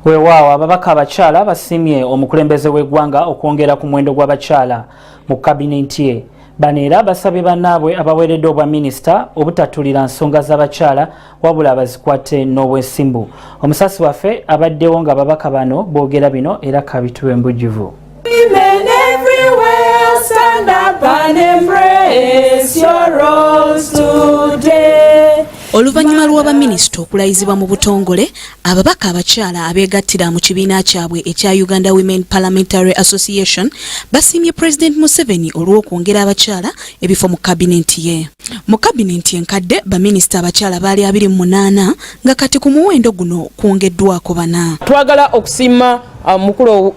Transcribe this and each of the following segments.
Weewaawo ababaka abakyala basimye omukulembeze w'eggwanga okwongera ku mwendo gw'abakyala mu kabinenti ye. Bano era basabye bannaabwe abaweeredde obwa minisita obutatulira nsonga z'abakyala wabula bazikwate n'obwesimbu. Omusasi waffe abaddewo nga ababaka bano boogera bino era kabituwe embujjuvu. Women everywhere stand up and embrace your roles today. Oluvannyuma lw'abaminisita okulayizibwa mu butongole, ababaka abakyala abeegattira mu kibiina kyabwe ekya Uganda Women Parliamentary Association basiimye President Museveni olw'okwongera abakyala ebifo mu kabinenti ye. Mu kabinenti enkadde baminisita abakyala baali 28 nga kati ku muwendo guno kwongeddwako 4. Twagala okusiima mukulu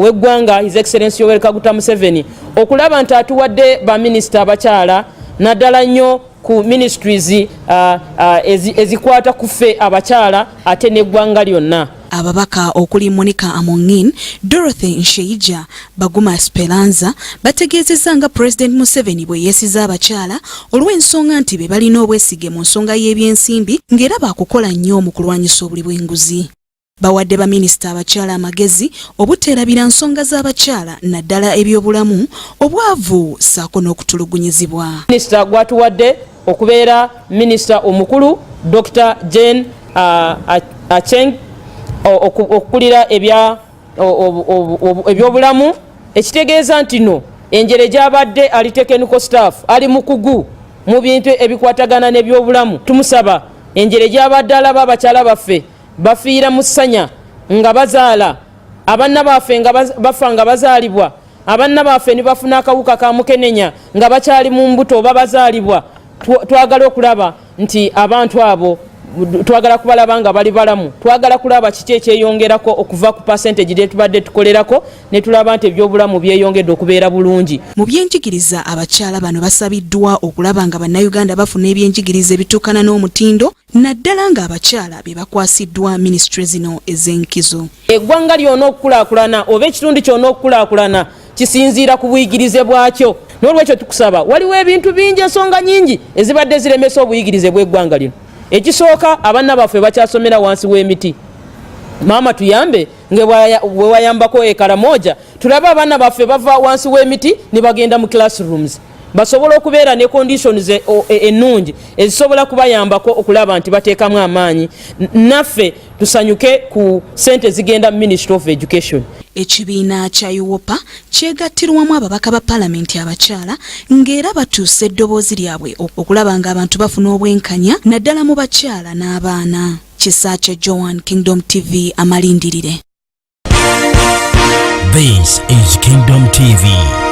w'eggwanga His Excellency Yoweri Kaguta Museveni okulaba nti atuwadde baminisita abakyala naddala nnyo ku ministries ezikwata kufe abakyala ate n'eggwanga lyonna. Ababaka okuli Monica Amongin, Dorothy Nsheija, Baguma Esperanza bategeezezza nga President Museveni bwe yeesiza abakyala olw'ensonga nti be balina obwesige mu nsonga y'ebyensimbi ng'era baakukola nnyo mu kulwanyisa obuli bw'enguzi. Bawadde baminisita abakyala amagezi obuteerabira nsonga z'abakyala naddala ebyobulamu, obwavu ssaako n'okutulugunyizibwa. Minisita gwatuwadde okubeera minisita omukulu Dr. Jane Acheng okukulira ebyobulamu, ekitegeeza nti no enjere gy'abadde ali technical staff ali mukugu mu bintu ebikwatagana n'ebyobulamu. Tumusaba enjere gy'abadde alaba abakyala baffe bafiira mu ssanya nga bazaala, abanna baffe nga bafa nga bazaalibwa, abanna baffe ne bafuna akawuka ka mukenenya nga bakyali mu mbuto oba bazaalibwa. Twagala okulaba nti abantu abo twagala kubalaba nga bali balamu. Twagala kulaba kiki ekyeyongerako okuva ku percentage gye tubadde tukolerako ne tulaba nti ebyobulamu byeyongedde okubeera bulungi. Mu byenjigiriza abakyala bano basabiddwa okulaba nga bannayuganda bafuna ebyenjigiriza ebituukana n'omutindo naddala nga abakyala be bakwasiddwa ministry zino ez'enkizo. Eggwanga lyonna okukulaakulana oba ekitundu kyonna okukulaakulana kisinziira ku buyigirize bwakyo. N'olwekyo tukusaba, waliwo ebintu bingi, ensonga nyingi ezibadde ziremesa obuyigirize bw'eggwanga lino. Ekisooka, abanna baffe bakyasomera wansi w'emiti. Maama tuyambe bwe wayambako ekaramoja tulaba abaana baffe bava wansi w'emiti ne bagenda mu classrooms basobola okubeera ne conditions ennungi ezisobola kubayambako okulaba nti bateekamu amaanyi. Naffe tusanyuke ku sente zigenda Ministry of Education. Ekibiina kya UOPA kyegattirwamu ababaka ba palamenti abakyala ng'era batuuse eddoboozi lyabwe okulaba ng'abantu bafuna obwenkanya naddala mu bakyala n'abaana. Kisakya Joan, Kingdom TV amalindirire. This is Kingdom TV.